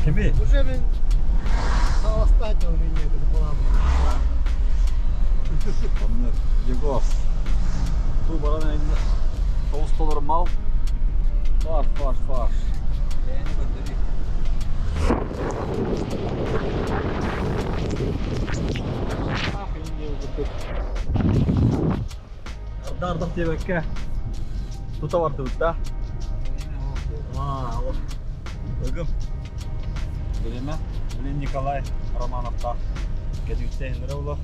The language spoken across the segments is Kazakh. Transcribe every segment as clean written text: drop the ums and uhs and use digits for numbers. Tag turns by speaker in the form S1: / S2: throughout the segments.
S1: Kimi?
S2: Уже ben savaşta canım yedi falan.
S1: Onlar Yegos. Bu bana ne? Tostoları mal. Far.
S2: Beğeni götüreyim.
S1: Ардардық тебекке. Тута бар түбітті. Өгім. Білеме? Білен Николай Романовқа. Кәдігітті әндірі ұлы.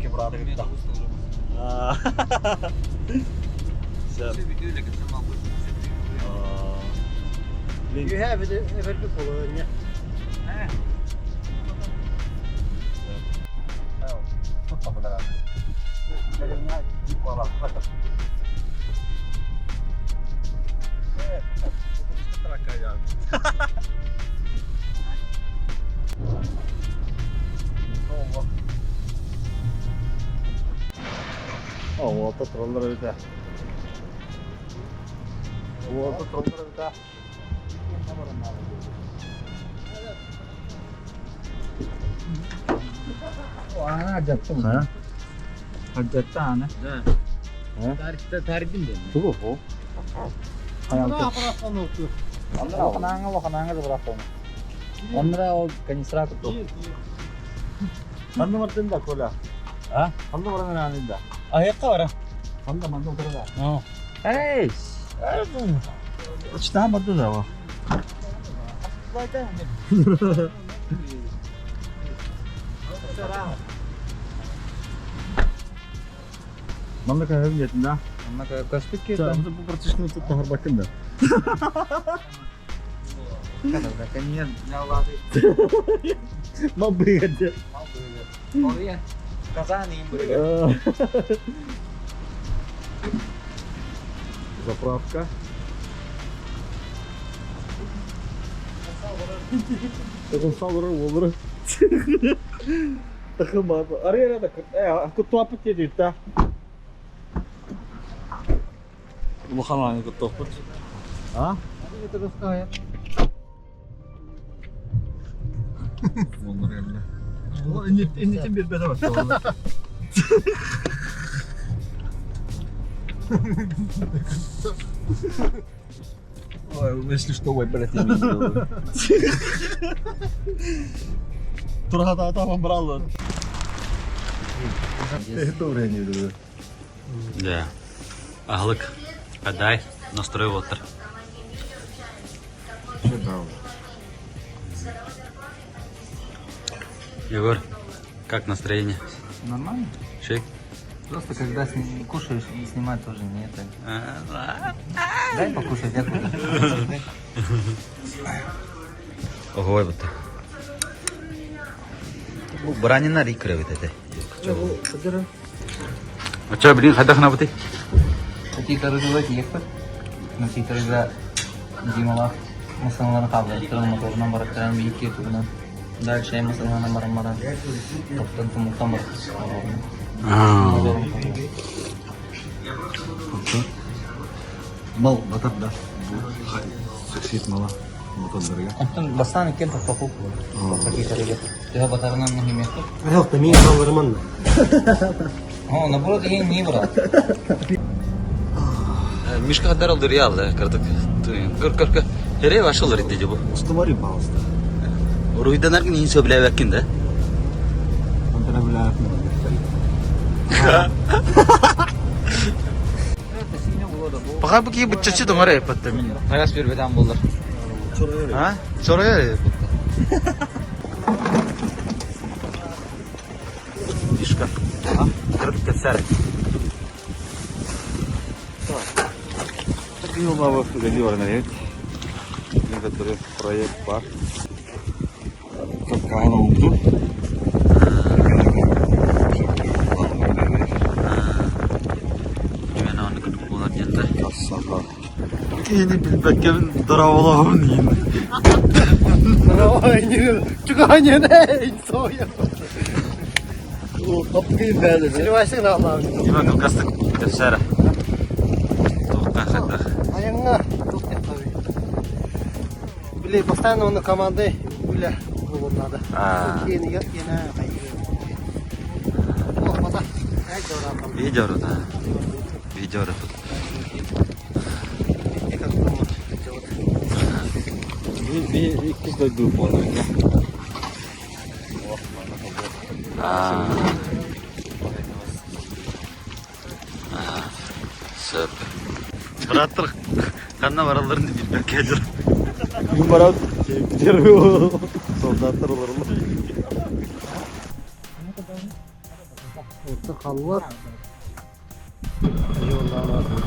S1: Кебрады күтті. Sen.
S2: You have it every color ya.
S1: Tut kapıları abi. Elimle ip bağlar. Bakın. Evet. Bu trakya yani. O trollar öyle. O trollar öyle.
S2: Hajatım.
S1: Ha?
S2: Hajatı ana.
S1: Ha?
S2: Tarifin de.
S1: Bu bu.
S2: Hayatı. Ne yaparsan olsun.
S1: Wakananga da bırak onu.
S2: Onlara o kanisra kutu.
S1: Hanım vardı da kola.
S2: Ha?
S1: Hanım var ne anında?
S2: Ayakta var.
S1: Hanım oturada.
S2: Ha. Hey.
S1: Açta vardı da var. Manda kahve yetin da.
S2: Ama kaspik ki.
S1: Sen bu partişini tut tahar bakın da.
S2: Kadar da kaniyer yavladı.
S1: Mal bıyıdı.
S2: Oraya kazanayım buraya.
S1: Заправка. Такой саура olur. Takım abi. Araya da kutu apıt yedi ta. Bu kanalını kutu apıt. Ha?
S2: Это раская.
S1: Onlar yerine. O innetin bir bede bak. Ой, если что, ой, блядь, я не сделаю. Тургата атаман брал он. Это время не было.
S3: Да. Аглык, отдай, настрой отыр.
S1: Что там?
S3: Егор, как настроение?
S2: Нормально?
S3: Шейк?
S2: Просто когда кушаешь, снимать тоже не это. Дай покушать, я кушаю.
S3: Ого, вот. Bu beranina rikre bete. Acha bilin khada khana bete.
S2: Какие корыжи ехать? На какие корыжи Димала масаланы кабылдырып, моторунан бараттырам бийикке турунан. Дальше я масаланы барам. Топтон тумуктан бар.
S1: Мал батат да. Сексит мала. Мотондырга.
S2: Антон бастан екен тоқтоқу какие корыжи. Тега батарынан мехимек.
S1: Yok da niye kaldırman?
S2: О, наоборот, ең не брат.
S3: Мишка хадар алды реал да кырдык. Кыр. Хере вашыл редде бу.
S1: Уставари палста.
S3: Руйдан аргын ин сөбләп әккин да.
S1: Антона бля.
S3: Пока бу ки бутчачы доңара япатты мен.
S2: Тарас бербеден болдыр.
S3: Ha? Çoraya. Мишка. Кырдык тесер.
S1: Такие новые договоры, некоторые проект бар. Как оно будет?
S3: Gimana onu kedukulan jenta.
S1: Kasaba. Ini bilbekkem daravalahun yine.
S2: Oynuyor. Çıkanyene soğuyor.
S1: O kapıyı verdi.
S2: Seni başlık ne Allah'ım?
S3: Gimana kau kasih teser. Tuh kan kata.
S2: Ayağına. Çok yapar.
S4: Или постоянно он на команды гуля надо. Yeni yap yine kayıyor. Oh bata.
S3: Видео, да. Видео тут. İkiz de grup oluyor. Süper. Bıraktır. Kanına varalarını bilmek gelir. Numara çeviriyor. Soldatlar olur mu?
S4: Orta kallar. Yollar lazım.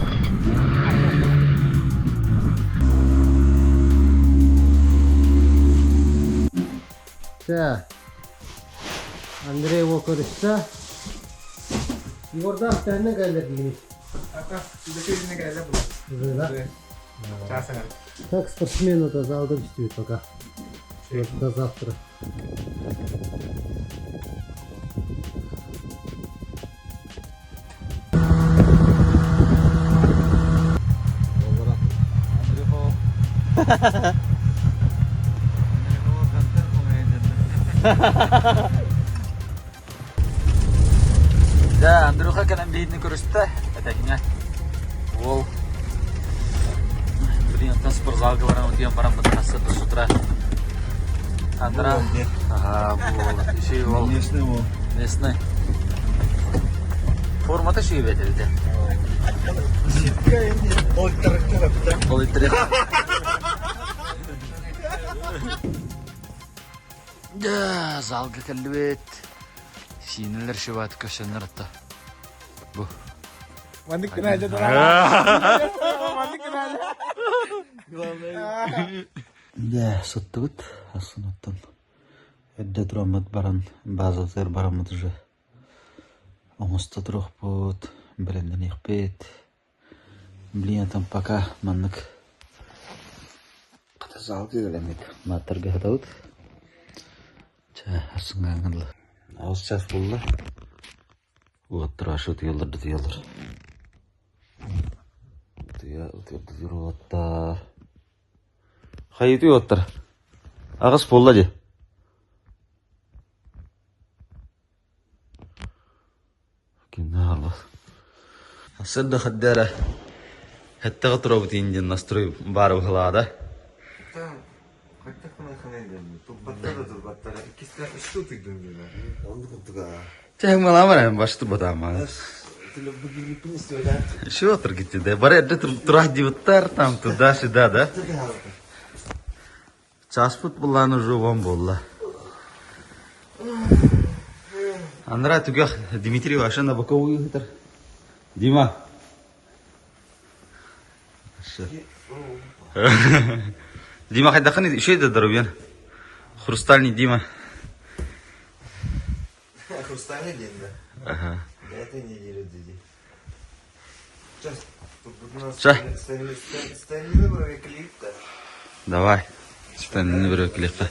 S4: Андрей его корыста. Егордан тәнне гәйләп дигез.
S1: Ата, декелине гәйлә була.
S4: Да?
S1: Часына.
S4: Так, спортсмену до завтра чтит пока. До завтра.
S3: Да, Андрюха канам бейдini көрісті. Әтәкіне. Ол. Бірінеттен спортзалға барам бұдырасы дұрыс ұтыра. Андыра. Ага, бұл. Еще ол.
S1: Местный ол.
S3: Местный. Форматы шей бәтелді.
S1: Ол тарақтар апта.
S3: Ол иттірек. Да, залға кәлі бет. Синелер шеват көшенер атта. Бу.
S1: Мандик кena aja tuh. Mandi kena aja.
S3: Да, соттығыт. Асын оттан. Әдді тұрамыд баран. Базатыр барамыд уже. Оңысты тұрақ бұд. Бірінден еқпет. Блиентан пока маннык. Қыта залғы көлемет. Маттарға хатауыд. Асын ғаңғылы. Ağız ças buldu. Uğattır aşağı diyorlar. Diyor uğattar. Hayır diyor uğattır. Ağız buldu diyor. Kimden Allah. Aslında haddara. Hatta qatırı bitiğince nastroy barı hılada.
S1: Hatta kena Тут баттара. Кистер что ты думаешь? Он кутуга.
S3: Чай маламар baştı badama.
S1: Ты любишь принести оля.
S3: Şu otur gitti de. Bari edde turah divuttar tam tуда-сюда, да? Час futbollarını jovan bolla. Andra tugah Dimitriy Вашана боковую хитр. Дима. Дима хайдахани şey de дарубен. Хрустальный Дима.
S1: Хрустальный день, да?
S3: Ага.
S1: Я это не верю, Диди. Сейчас, тут у нас Стэнли выбрали клип-то.
S3: Давай. Стэнли выбрали клип-то.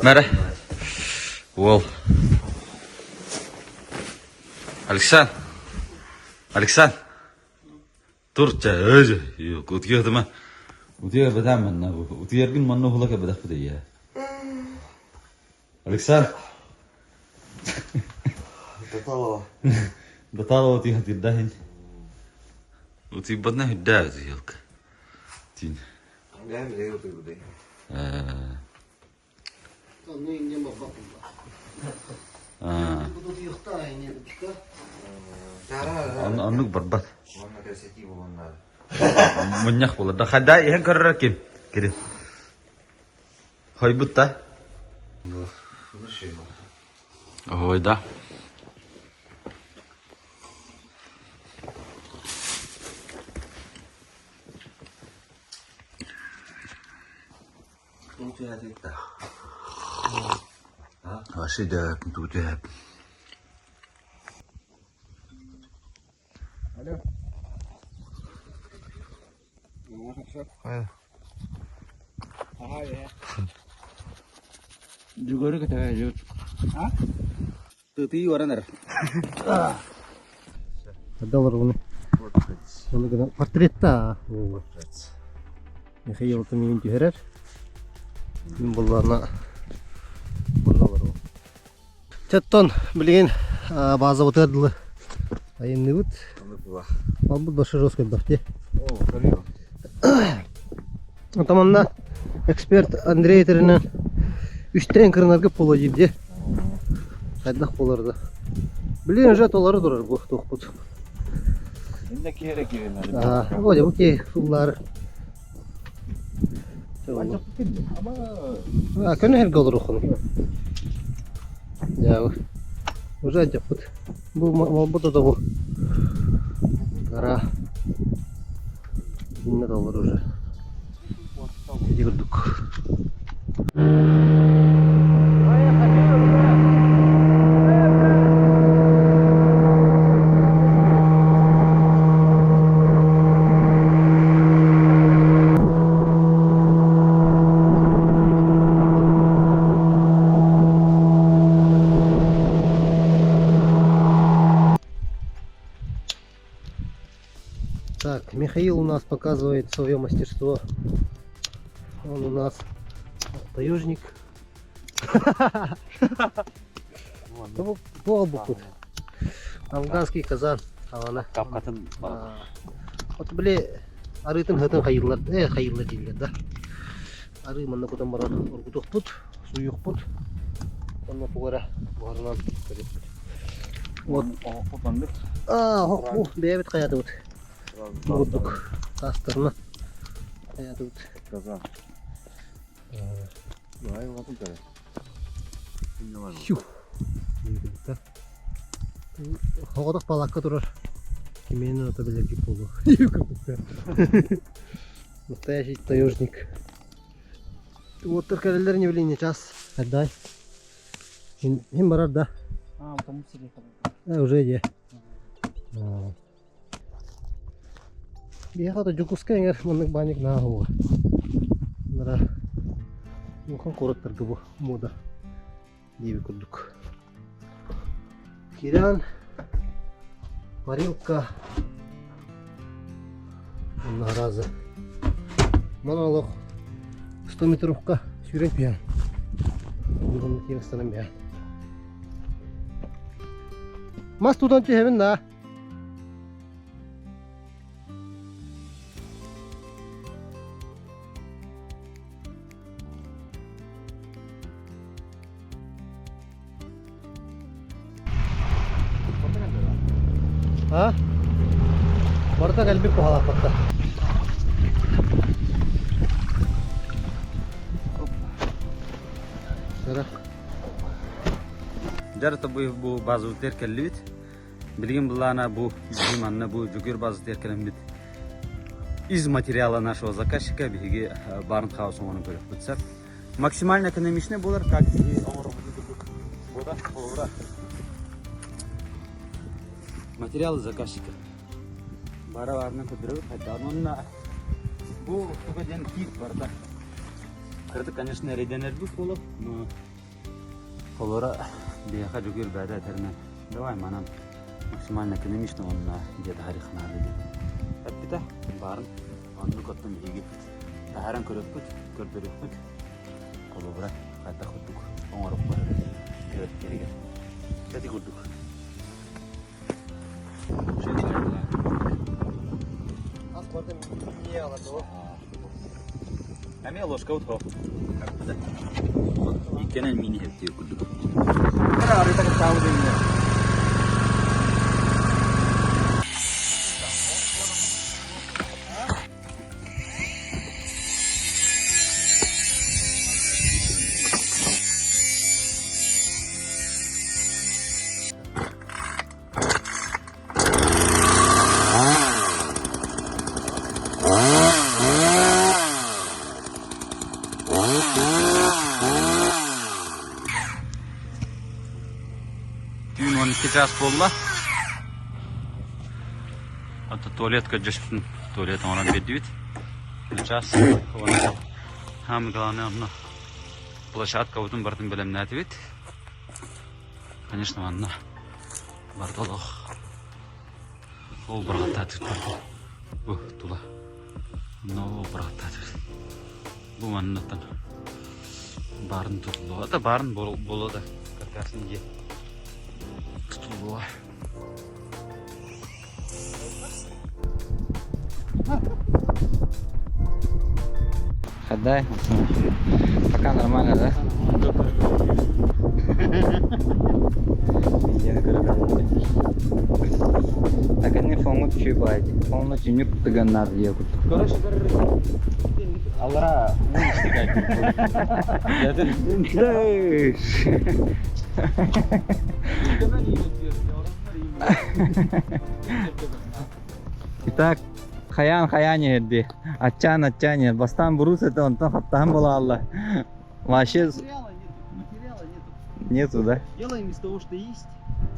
S3: Мэра. Вол. Александр. Александр. Турча. Yok, utiyordum ha. Utiyor bedam manna bu. Utiyergin manna hulaka bedak bu ya. Александр.
S1: Татало.
S3: Дотало ти хатидахин. Ути badna hidda ziyalka. Tin.
S1: Я не верю, ты куда.
S4: Ну и не могу. Будут юхта и не будут.
S3: Аннук барбат.
S1: Он на красоту он надо.
S3: Munyak bola. Da khada ihan karra kim. Kiri. Hoybut ta. Hoy da. Ваши да, тут да.
S1: Алло.
S3: Juga kata aja. Hah? Tuti orang ner.
S4: Доллар bunu. Onu kadar portretta. Михаил Томин Тюрер. Булларна буллар. Чаттон билген база отырдылы. Айымны бут. Ал бу башы жос келдапты. Атаманда эксперт Андрей Теринен 3 кырнарга поло жибде. Кайдак боларды. Билген жат олары турар бу токпут.
S3: Инде керек киренер.
S4: Оля буки суллар. Көн хер голор охун. Я уже жаппыт. Бу да бу. Кара. Инне доллар уже. Йырдык. Так, Михаил у нас показывает свое мастерство. Он у нас таежник. Афганский казан.
S3: Капкатын
S4: Вот бле, арытын хатын хайырлар, хайырлар дейлер да. Ары манна кутан барар, ургутук пут, суюк пут. Онна пугара, бугарынан көреп. Вот. Бебет каяды вот. Урдук тастарына каяды вот.
S3: казан.
S4: Хью. Хоғадық балаққа тұрар. Кеменің ата білерге болу. Настоящий таежник. Вот только не влияние час. Отдай. Им барар, да? Уже иди. Бияқата жүкіскай еңер мұнық баник на хуа. Нара. Мұқан қораттарды бұл мода. Деви күрдік. Кирян. Парилка. Онна разы. Монолог. 100 метровка. Сүйрен пиян. Бұғынды теңістаным пиян. Мас тудан түйемін да. Ha? Barda kalbi pahala patta. Sera.
S3: Жарата бу базу теркелли бит. Билген булана бу жиманна бу жүгөр базу теркелем бит. Из материала нашего заказчика биге барн хаус онун көрүп бүтсөк. Максимально экономичный болар, как и вода, полура. Материалы заказчика. Бара-барына көтөрөп кайтанына бу тугаден кит барда. Кырды, конечно, реденер бу болуп, но полура бияка жүгөр бада термен. Давай манам максимально экономично онна где-то харихна dedi. Хаппита барын онну көттүм биги. Тахаран көрөппүт, көрдөрөппүт. Полура кайта көттүк. Оңоруп бара. Evet, geri gel. Hadi kurduk.
S4: Aspartam niye aladı o?
S3: Hemen ложка утро. İlkenen mini hep diyor kurduk.
S4: Kara arada kaçağı değil.
S3: Düğün 12 час болды. Ата туалетка жашпын, туалет оңран беддибит. Час. Хам главное мына площадка утун бартын белем нәтибит. Конечно, манна бардолох. Ол бұрғатта түтті. Бұ тула. Но бұрғатта түтті. Бұ маннаттан. барын тұтылуға да барын болу да каркасын е тұтылуға.
S2: Отдай. Пока нормально, да? Так они фону чуть байди. Фону чуть тыган надо ехать.
S3: Короче, Аллара
S2: Итак, Хаян еді. Атчан, бастан бурус это он там хаптан была Алла. Вообще
S3: Материала нету.
S2: нету, да?
S3: Делаем из того, что есть.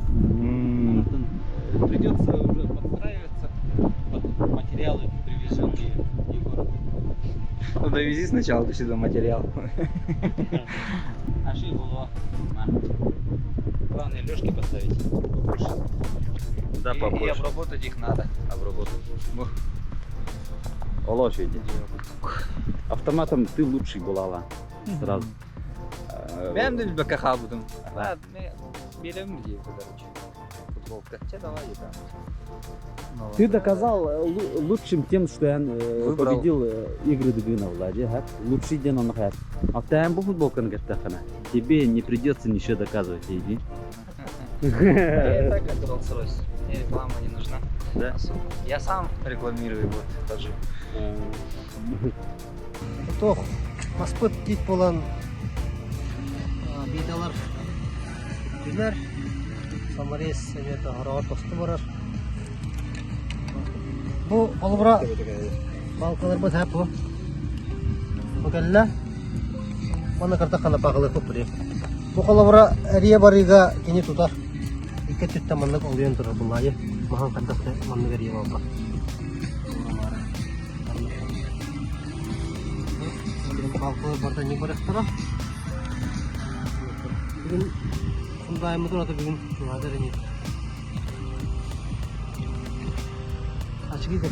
S2: М.
S3: Придется уже подстраиваться под материалы, привезенные Егором.
S2: Ну довези сначала ты сюда материал.
S3: Аши было. Главное лёжки поставить побольше.
S2: Да, и обработать их надо. Обработать.
S3: О лошади. Автоматом ты лучший была сразу.
S2: Ben de bir baka buldum. Ben берем где, короче. Футболка. Че давай там.
S3: Ты доказал лучшим тем, что я
S2: Выбрал.
S3: победил игры Дубина Влади. Лучший день он нахает. А ты bu футболка на тебе не придется ничего доказывать, иди.
S2: Я так как Rolls-Royce. Мне реклама не нужна.
S3: Да?
S2: Я сам рекламирую, вот, даже.
S4: Тох, маспыт дит болан бейдалар күлер, самарес сәметі ғарауар тосты барар. Бұ олыбыра балқалар бұд әп бұ. Бұ кәлі, оны қарта қана пағылы көп бірі. Бұ олыбыра әрие барыға кені тұтар. Икі түтті маннық олуен тұрар бұлайы. Маған қандақты маннық әрие балға. Балқалар барда не барық тұра. Бүгін сұндайымы тұрады бүгін ғадыр не. Açık izle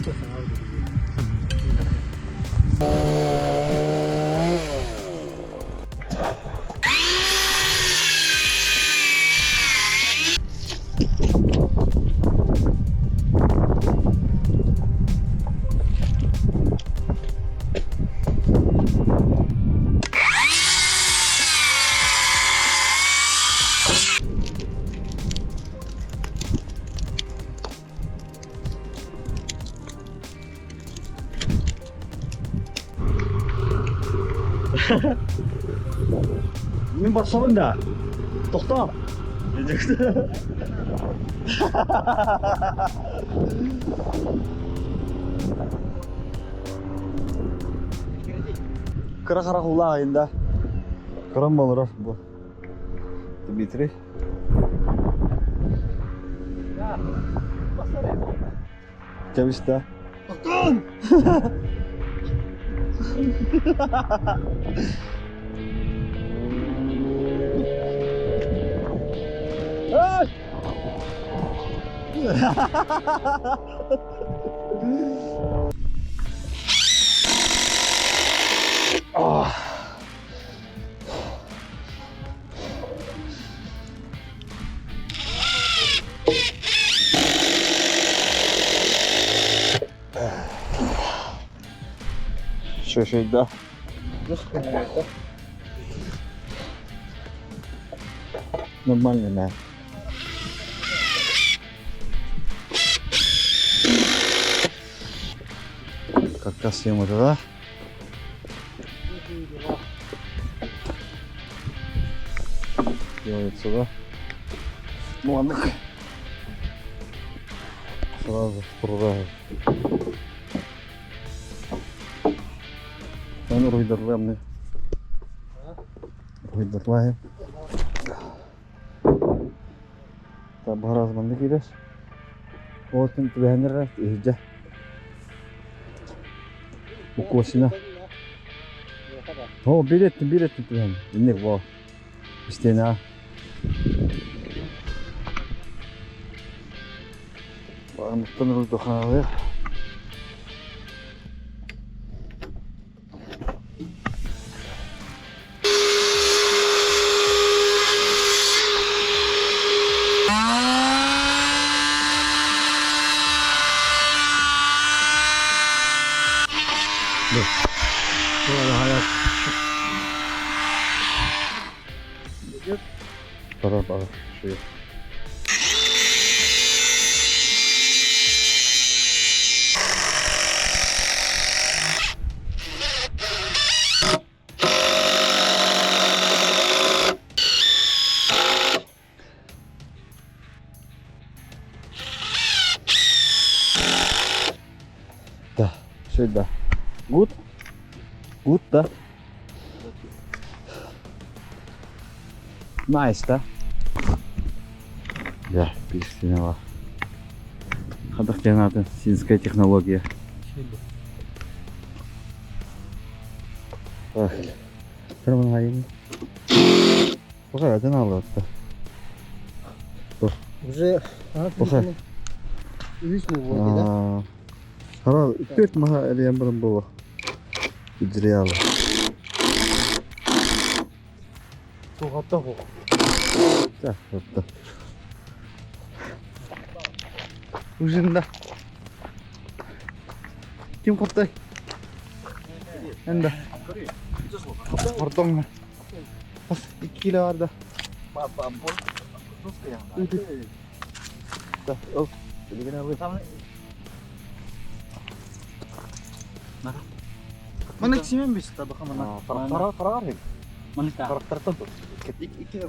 S3: Мен басамын да. Тоқта.
S5: Кыра-кыра кулаа айында. Кырам болор бу. Дмитрий. Кебишта. Что да? Нормально, да. Как-то съем это, да? Делает сюда. Ладно. Сразу вправо. Ben ruydurlayayım ne? Ruydurlayayım. Tabi harazmandı gider. O tüm beğenirler iyice. Bu koşuna. O bir ettim beğendim. Dinle bu. İşte ne? Bağımlıktan ruydurlayayım. Böyle hayat. Para şey. Da, şey da. Gut. Gut da. Nice da. Да, перестреляла. Хадахтянатын, синская технология. Так, 그러면 하긴. Пока один алатта.
S4: Уже
S5: Пока.
S4: Üçmü bu da?
S5: Hara 4 maha eleyen birim bu. Güdriyalı.
S4: Soğukta bu.
S5: Так, вот так.
S3: Ucunda. Kim koptu? Enda. Orton mu? 2 kilo vardı. Mana çimen bir işte bakalım mana. Karar mı? Mana karakter tanıdı. İki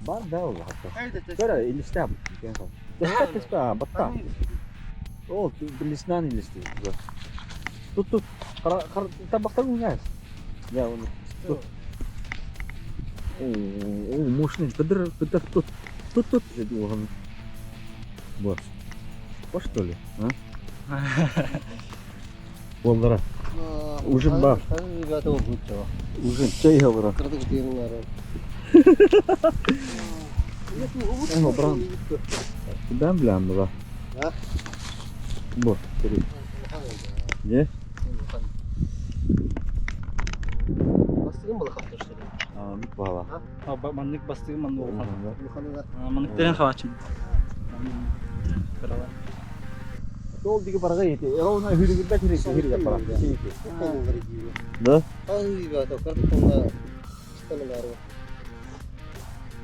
S5: Бар, да, уже hatta. Böyle ilişte yap. Destek destek batta. O bilisnan ilişti. Tut. Tabakta gungaz. Ya onu. Tut. Oo, мощный. Пидр, тут jadi он. Вот. По что ли, а? Болдара. Ужин бар.
S4: Ребята будут чего.
S5: Ужин чай говорю.
S4: Кырдык деңлар.
S5: Ama Bran. Ben bilen bu da.
S4: Ha?
S5: Bu. Ne?
S4: Bastırın balık kaptırıştırın.
S5: Aa, mik bağla.
S3: Bak manlık bastığı manlık olmaz.
S4: Yukarıda.
S3: Manlık denen kavaçım.
S5: Dol digi paraga yeti. Erona hürü gidda hürü para. Da?
S4: Ay rебята, кырдык тонда çıkanlar var.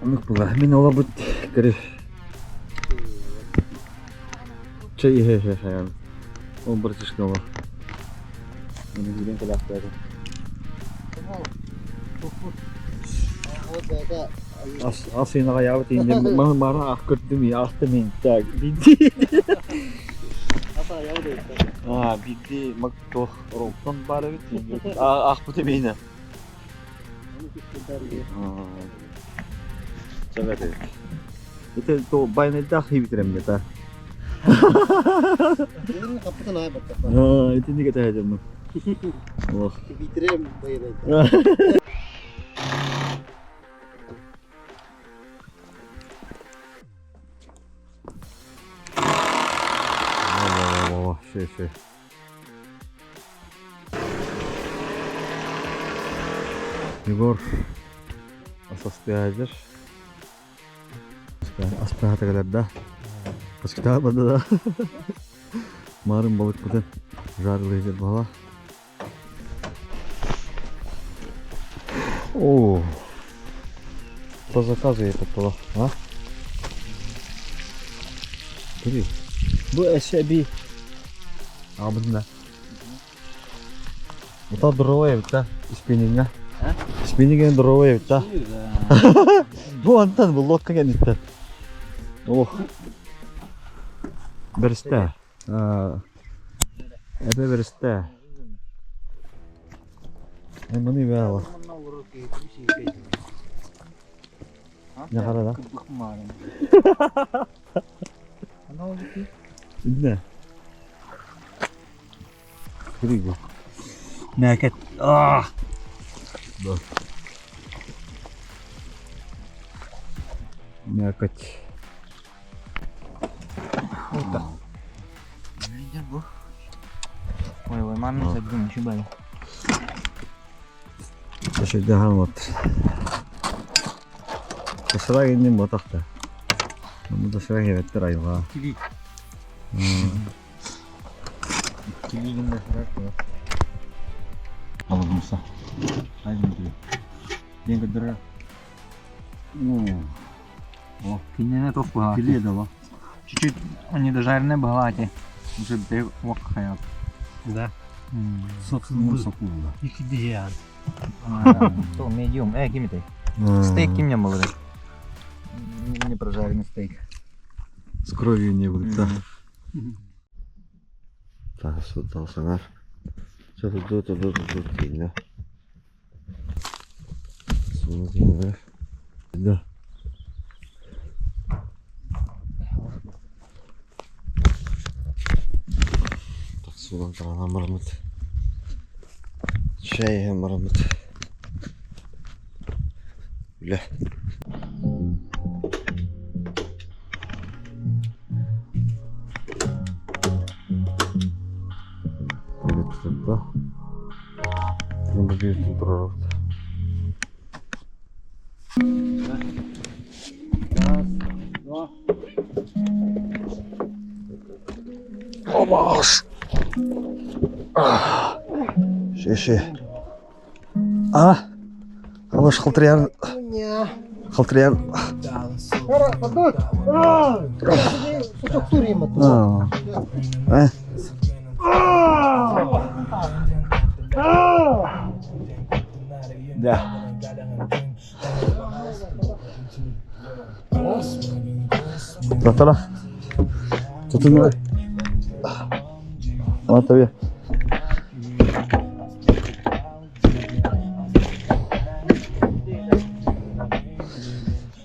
S5: Mik bağla. Min ola bu kere. Çay he yani. O bırçışka var. Bunu giden kelak verdim.
S4: Вот это.
S5: Asıyla yavut indi. Bana akırdım ya. Aktım intak. Bitti.
S4: Ata yavru işte.
S5: Bitti. Maktoh. Rompan bari bitti. Bu temeyine.
S4: Onu küçükler
S5: Coba deh. Itu tuh bahan dah bitirem kita.
S4: Bunun kapıdan ay bak.
S5: Itu nih kita aja mu. Oh.
S4: Bitireyim bayılayım.
S5: Wah, şey. Егор asaslı hazır. Aspahata kadar da. Paskita bana da. Marın balık buradan. Жаргылайdır bala. О. По заказу это было, а? Смотри. Bu SB. А бunda. Это дровая, это спиннинга. Спиннинга дровая, это. Bu antan bu lodka geldi. Oh. Berste. Ebe berste. Bunu ver. Ne kadar da? Ne? Kırık bu.
S3: Naket. Ah.
S5: Dur. Mякоть.
S2: Udah. Ini bu. Woi, mana saya belum coba ya.
S5: Şöyle hanım Sıra indim batakta. Bu da sıra yevettir ayva. Сегодня алынса. Айдын дұры. Денгі дұры. О,
S2: Кинене тоқ бұға.
S5: келеді ба.
S2: Чуть-чуть они дожаренные была, эти. Уже бег вок хаят.
S4: Да.
S5: Соқсың соқу да.
S4: Iki diye.
S2: То медиум. Ким ты? Стейк ким не был? Не прожаренный стейк.
S5: С кровью не будет, да? Так, сюда сангар. Тут сильно. Смотри, да. Так, сюда тарана марамут. Чай марамут. Бля. Да. Не буду температуру. Обаш. Шеше. Алаш халтырян. Халтырян.
S4: Çok durayım mı?
S5: Да. Tatala. Tutun. Ama tabii.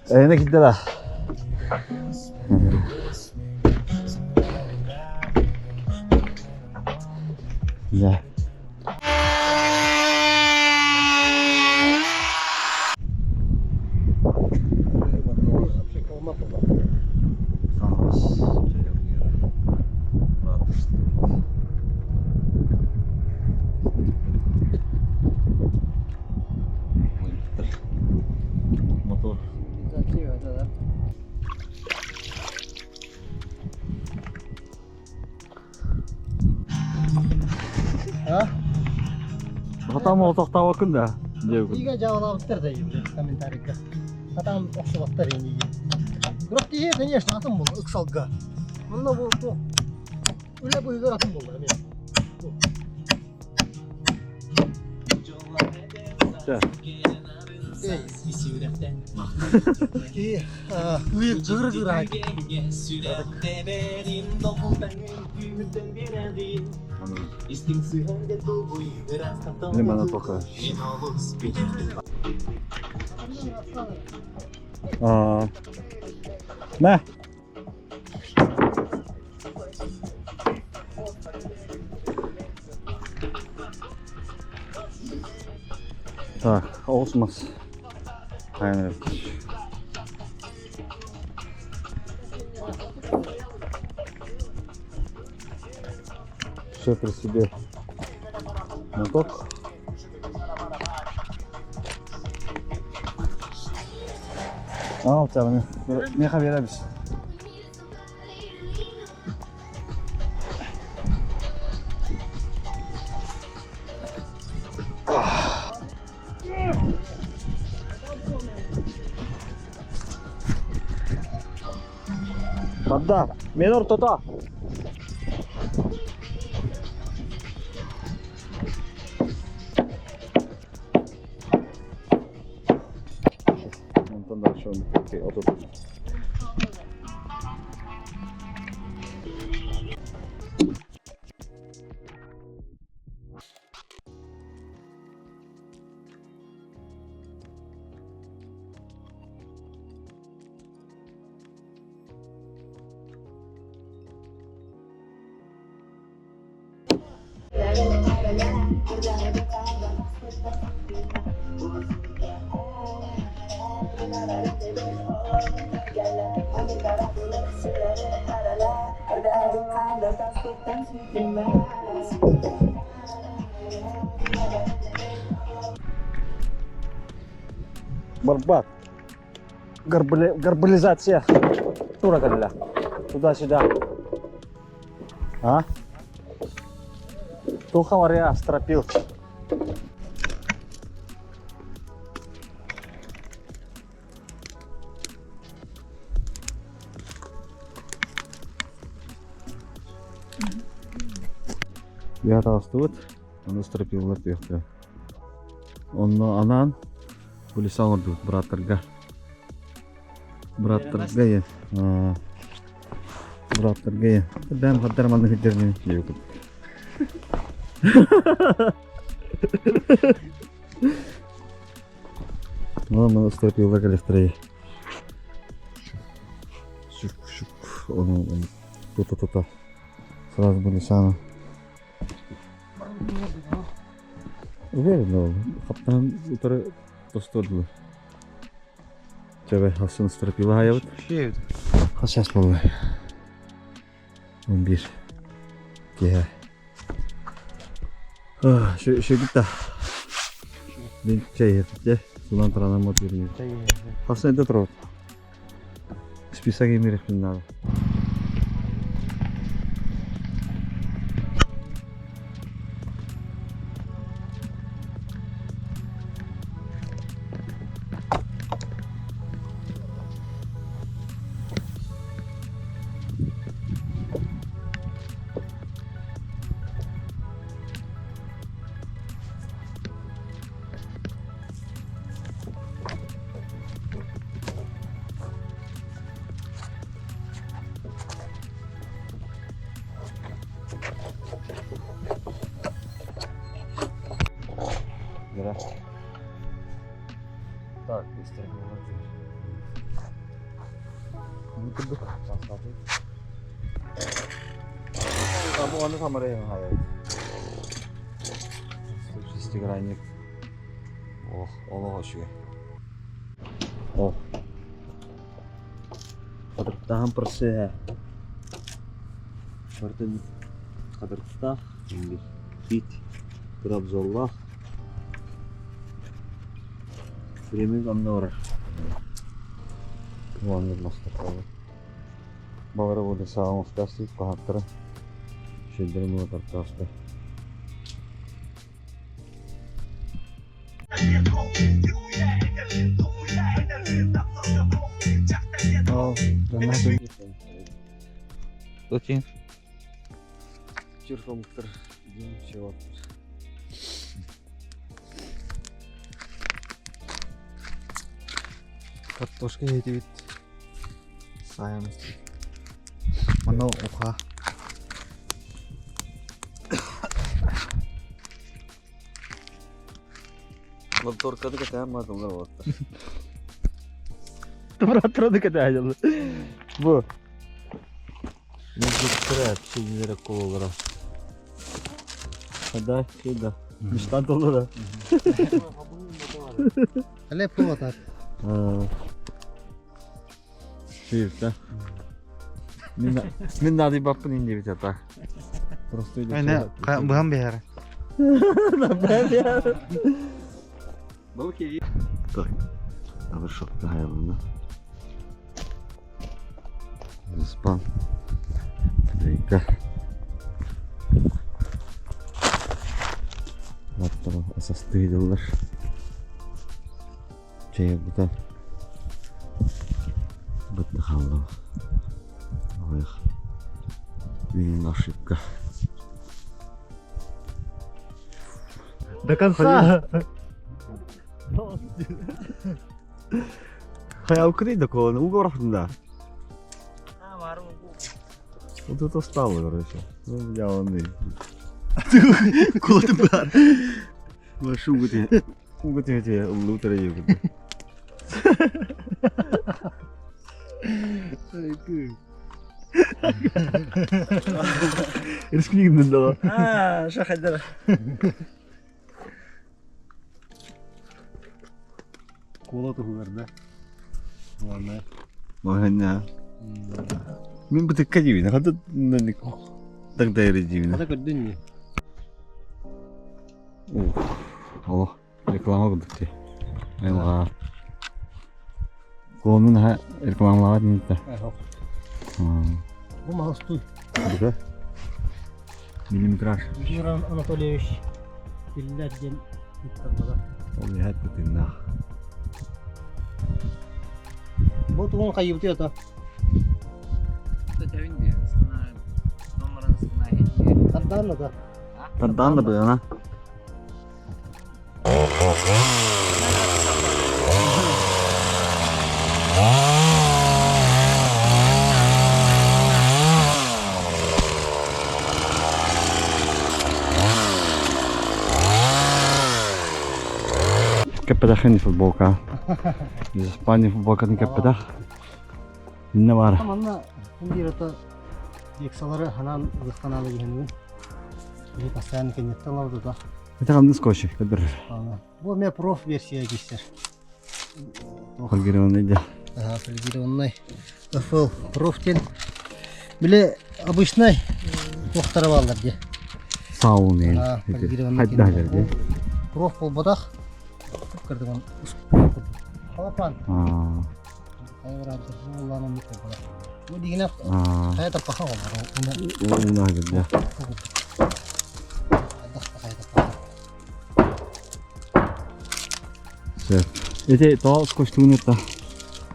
S5: Eline gitti la. Güzel. Мотор. Атам ол тоқтап оқын да.
S4: Иге жауаптар да еді комментарийге. Атам оқшылықтар енді. Бірақ те, конечно, атым бұл ықсалға. Мұнда бұл тоқ. Үлі бұйғыр атым бұл. Үйек жығыр айт.
S5: Не бана тоқа. Мә. Так, olmaz. Aynen. Все при себе. Моток. Al canım. Ne haber biz? Bada, menor tota. Ondan daha şu an otobüs. Барбат. Гарбализация. Тура калла. Туда-сюда. А? Тоха var ya, стропил. Я тастыват, аны стропилдар тиякта. Онно анан булисан орду браттарга. Браттарга я. Браттарга я. Бәм хаттар маны хитерне юк. Мама стропилдар коллекторы. Шук, он тута. Сразу булисан. Уверен ол. Хаптан утары тостодулы. Чабай хасын стропила хаябыт.
S1: Шеют.
S5: Хасяс болу. 11. Кеha. Şu gitti. Bir şey yaptı. Sulan tarana motor gibi. Hasan da trot. Spisa gibi reflin nada. Так, быстро bunu kırdık. Bu onu kameraya hayal. İstigraynik. Oh, Allah aşkına. Oh. Kadırttan perse. Şartın kadırtta. Şimdi bit. Trabzon'la. Времени там много. Вон нас такое. Бавара воды самому скасти пахтера. Шедрему картошка. О, да надо.
S2: Очень.
S5: Черфомтер. Ничего.
S1: Картошка едет. Саям. Мана уха.
S5: Лабторка да ката мадалар вот.
S3: Браттар да ката ажал.
S5: Bu. Ne götürür şeylere kollara. Hadi şurada. Miştan dolara.
S4: Hele pıvatar.
S5: Şurada. Min nadi bappın indi bir tata. Просто идет.
S1: Aynen. Buhan bir yer.
S3: Балки.
S5: Так. Завершил hayalını. Спан. Рейка. Hatta asas duydular. Bu da bitti kaldı. Ay. Benim ошибка.
S3: До конца.
S5: Hayal kırıydı da kolunu. Uğur aslında. Вот это стало, короче. Ну, я он и...
S1: Куда ты бар?
S5: Машу где? Где лутера ебут.
S3: Рискнигден да.
S1: Шахадара.
S4: Кола тугарда. Ладно.
S5: Магanya. Min bu tıkka gibi ne kadar ne tak daire gibi ne.
S4: Hadi gördün mü?
S5: Allah reklama kıldık diye. Eyvah. Kolunun ha reklamlar neydi?
S4: Bu mahsus.
S5: Burada. Миллиметраж.
S4: Владимир Анатольевич Тиллерден Викторда.
S5: Ол яхат битинна.
S4: Бұл туған қайып өте
S2: Тәтәвин бе, стана, номерын стана етті.
S4: Тардан да.
S5: Тардан да быана. Кепедах не футболка. Из Испании футболка не кепедах. Не var.
S4: Таманна күндер ата дексалары ханан зыхтаналы дегенмен. Бу постоянно кенеттен алды да.
S5: Это камдыз коши, кадыр.
S4: Бұл мен проф версия дейсіздер.
S5: Фольгированный де.
S4: Ага, фольгированный. FL профтен. Біле обычный тоқтарып алдар де.
S5: Сауны.
S4: Ага, фольгированный.
S5: Хайда жерде.
S4: Проф бол бодақ. Кірдіған. Халапан. Қайырады. Оланы мекен бодақ. Бұл дегені қая таппақа ол.
S5: Уна жерде. Все. Это то сколько штук это.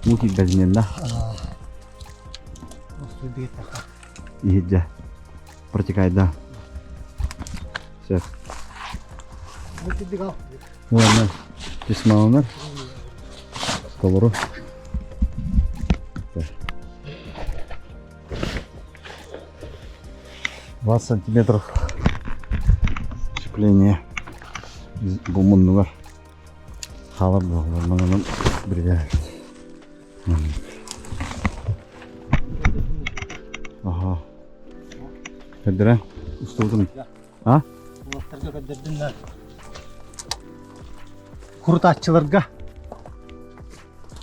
S5: Муки безнен да. И да. Протекает да. Все. Ладно. Письма Сковору. 20 сантиметров щепления из бумунного халабы. Ага. Кадра? Устудun. А?
S4: Kurtaççılarga.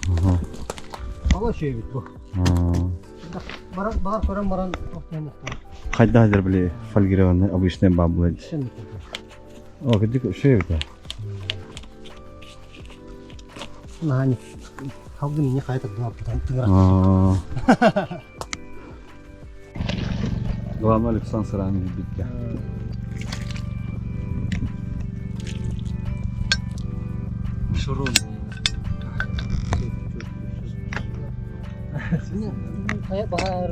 S5: Ага.
S4: Ала şey bit bu. Бар көрем баран тоқтаймыз.
S5: Хайда хазыр биле фольгированный обычный баблы. О, где что это?
S4: Нани. Халдын не қайтып дұлап.
S5: Главное Александр сыраны битке.
S2: Шурун.
S4: Kayak bakal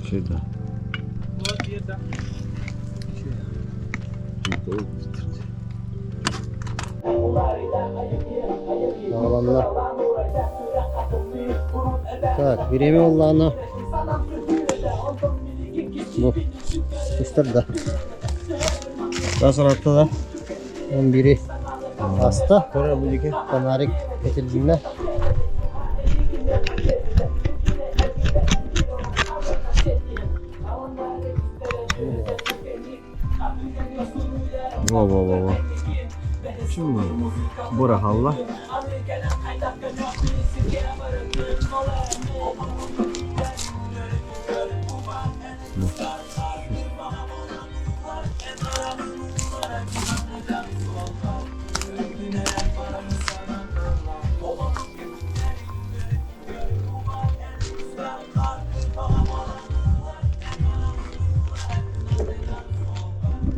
S5: Что это?
S4: Dağlanlar. Так, время Allah'ına. Bu. Üstler de.
S5: Daha sonra attı da.
S4: 11'i hasta. Kanarik etildiğinde.
S5: Во. Şimdi bura halla.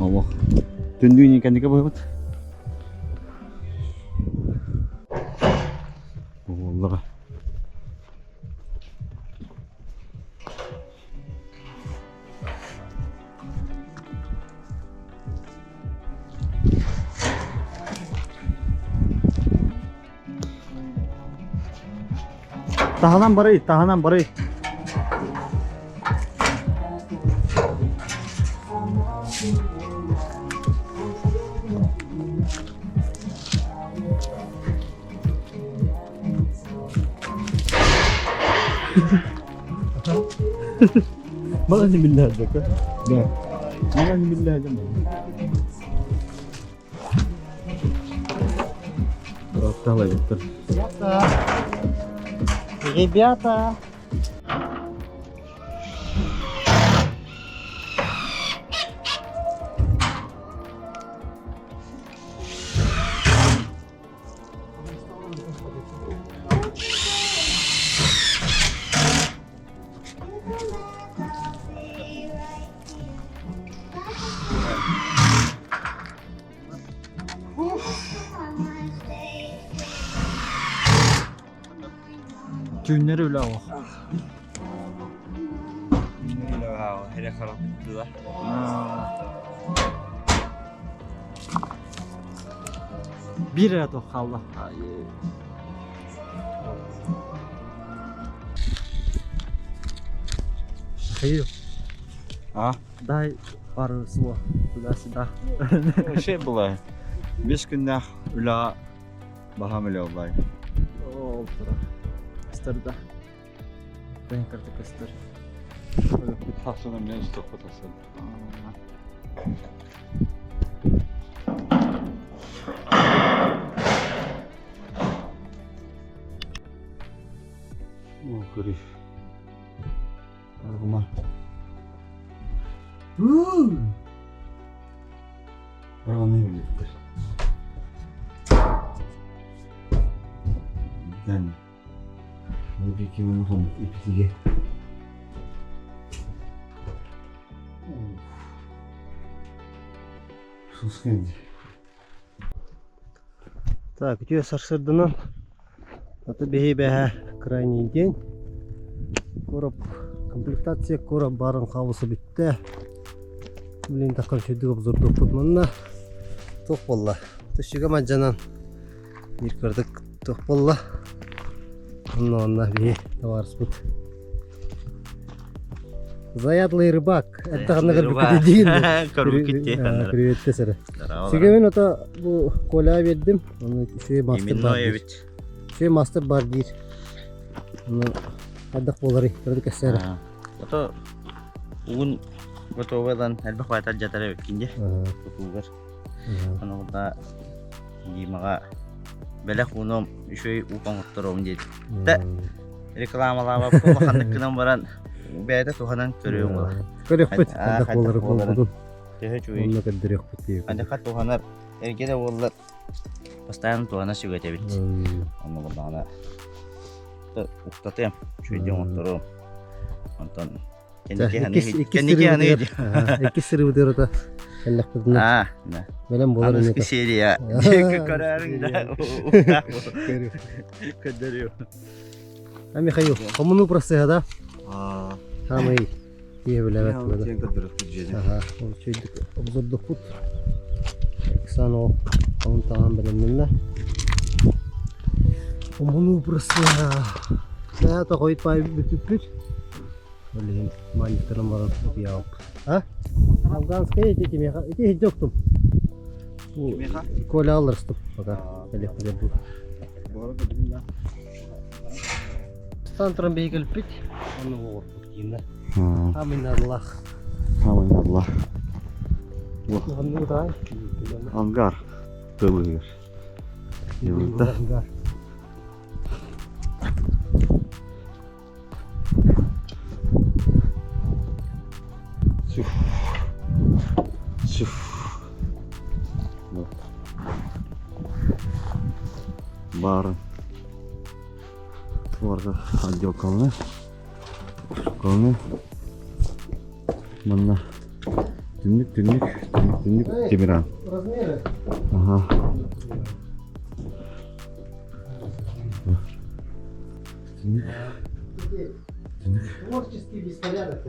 S5: Allah. Döndüğün kendi kapı yapıp. Allah. Tahanan barayı. Bana ne billahi dek ha? Ne? Bana ne billahi dek. Раптала Виктор.
S4: Ребята.
S3: Küçüğünleri öyle o.
S5: Hele karanlıkta.
S3: Bir et o kaldı.
S4: Hayır.
S5: Ha?
S3: Daha arası var. Burası da.
S5: Şey bulay. 5 günde üla baham öyle olay.
S3: Oldu. Kıstırdı. Ben kırdı kıstır.
S5: Bir haftanın ne üstü fotoğrafı. Oh, gurih. Rumah. Orang ne bilir? Dan lebih kiman hom iptige. Sus kendi.
S4: Так, үтө сарсырдынан аты бэхи крайний день. Короб комплектация короб барын кабысы битте. Блин, такан чөйдүк обзордук путманна. Тох болла. Тышыга маджанан бир кырдык тох болла. Онна бэхи товарс бут. Заядлый рыбак. Это гана Привет, тесере. Сегодня это коля вердим. Onu şey master bardir. Şey master bardir. Onu adak bolari. Kırdık esere.
S2: Ото угун готовадан албах байтар жатара өткенде. Готовгар. Анда димага белек уном үшөй упаңыттырым дейт. Та рекламалаба кулахандыкынан баран бәйдә туханан көрөм була.
S4: Көрөкпөт. Adak bolari болду.
S2: Теһе чуй.
S4: Onu кадырык бит.
S2: Анда хат туханар эргеде боллар. Постоянно тухана сүгөтө бит. Аны булдана. Та уктатым. Чуйдем отурум. Антон
S4: İki sırrı bu diyorda. Kellek kızına.
S2: Ah, nah.
S4: Benim bolar
S2: Anus
S4: ne?
S2: ki seriya. Kararında. Kadar
S4: Ami kayo. Komunu burası ya da.
S1: Aa.
S4: Tamam iyi. İyi bile evet burada.
S1: Sen kadar öpücüğüm.
S4: Aha. O şeydik. Obzorduk put. Sen o. Onun tamam benim. Komunu burası ya. Saya tak koyut pay bir. Öyle manitlerim var ya. Ha? Afganskaya iti meha. İti hiç yoktum. Bu kola alırsın. Baka. Öyle bu.
S5: Bu arada bilin ya.
S4: Tantrum beygel pit. Onu vur. Yine. Amin Allah.
S5: Amin Allah.
S4: Onu da.
S5: Angar. Tılıyor. Yılda. Şuf. Barın. Bu arada отдел колны. Колны. Mana tünük Тимиран.
S4: Размеры.
S5: Ага.
S4: Творческий беспорядок.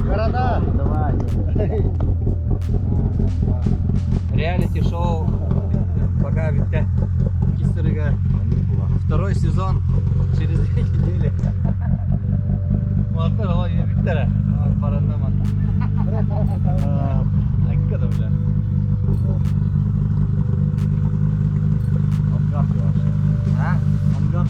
S4: Города.
S2: Давай. Реалити-шоу пока битте. Кистерга. Второй сезон через 2 недели. Мартар ова биттера. Барандаман. Аккада бля.
S5: Ангар.
S2: А?
S5: Ангар.